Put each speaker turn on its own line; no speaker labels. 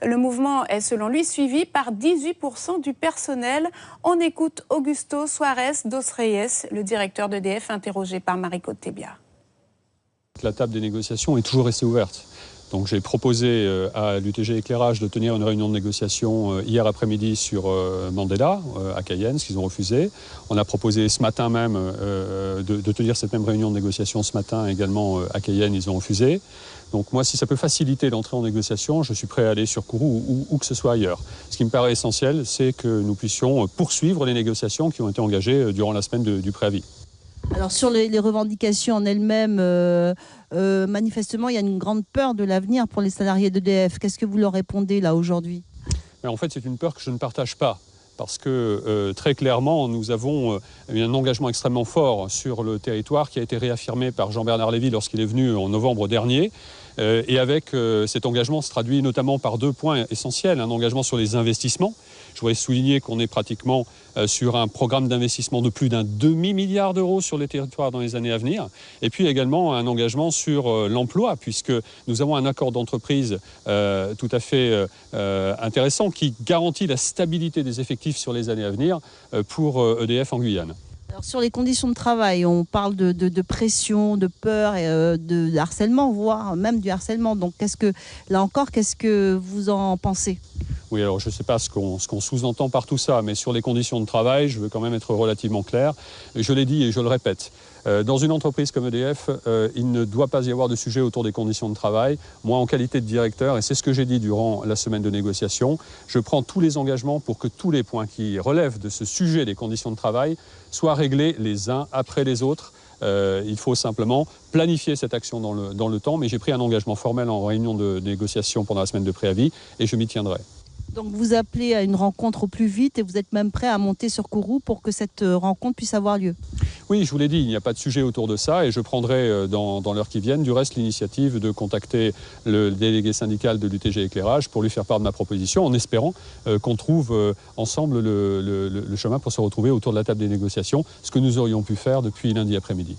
Le mouvement est, selon lui, suivi par 18% du personnel. On écoute Augusto Suárez dos Reyes, le directeur d'EDF, interrogé par Marie-Claude Thébia.
La table des négociations est toujours restée ouverte. Donc j'ai proposé à l'UTG Éclairage de tenir une réunion de négociation hier après-midi sur Mandela, à Cayenne, ce qu'ils ont refusé. On a proposé ce matin même de tenir cette même réunion de négociation ce matin également à Cayenne, ils ont refusé. Donc moi, si ça peut faciliter l'entrée en négociation, je suis prêt à aller sur Kourou ou que ce soit ailleurs. Ce qui me paraît essentiel, c'est que nous puissions poursuivre les négociations qui ont été engagées durant la semaine du préavis.
Alors sur les revendications en elles-mêmes, manifestement, il y a une grande peur de l'avenir pour les salariés d'EDF. Qu'est-ce que vous leur répondez là aujourd'hui ?
En fait, c'est une peur que je ne partage pas. Parce que très clairement, nous avons un engagement extrêmement fort sur le territoire qui a été réaffirmé par Jean-Bernard Lévy lorsqu'il est venu en novembre dernier. Et avec cet engagement se traduit notamment par 2 points essentiels. Un engagement sur les investissements. Je voudrais souligner qu'on est pratiquement sur un programme d'investissement de plus d'un demi-milliard d'euros sur les territoires dans les années à venir. Et puis également un engagement sur l'emploi, puisque nous avons un accord d'entreprise tout à fait intéressant qui garantit la stabilité des effectifs sur les années à venir pour EDF en Guyane.
Alors sur les conditions de travail, on parle de pression, de peur et de harcèlement, voire même du harcèlement. Donc là encore, qu'est-ce que vous en pensez ?
Oui, alors je ne sais pas ce qu'on sous-entend par tout ça, mais sur les conditions de travail, je veux quand même être relativement clair. Je l'ai dit et je le répète. Dans une entreprise comme EDF, il ne doit pas y avoir de sujet autour des conditions de travail. Moi, en qualité de directeur, et c'est ce que j'ai dit durant la semaine de négociation, je prends tous les engagements pour que tous les points qui relèvent de ce sujet des conditions de travail soient réglés les uns après les autres. Il faut simplement planifier cette action dans le temps, mais j'ai pris un engagement formel en réunion de négociation pendant la semaine de préavis et je m'y tiendrai.
Donc vous appelez à une rencontre au plus vite et vous êtes même prêt à monter sur Kourou pour que cette rencontre puisse avoir lieu.
Oui, je vous l'ai dit, il n'y a pas de sujet autour de ça et je prendrai dans l'heure qui vienne du reste l'initiative de contacter le délégué syndical de l'UTG Éclairage pour lui faire part de ma proposition en espérant qu'on trouve ensemble le chemin pour se retrouver autour de la table des négociations, ce que nous aurions pu faire depuis lundi après-midi.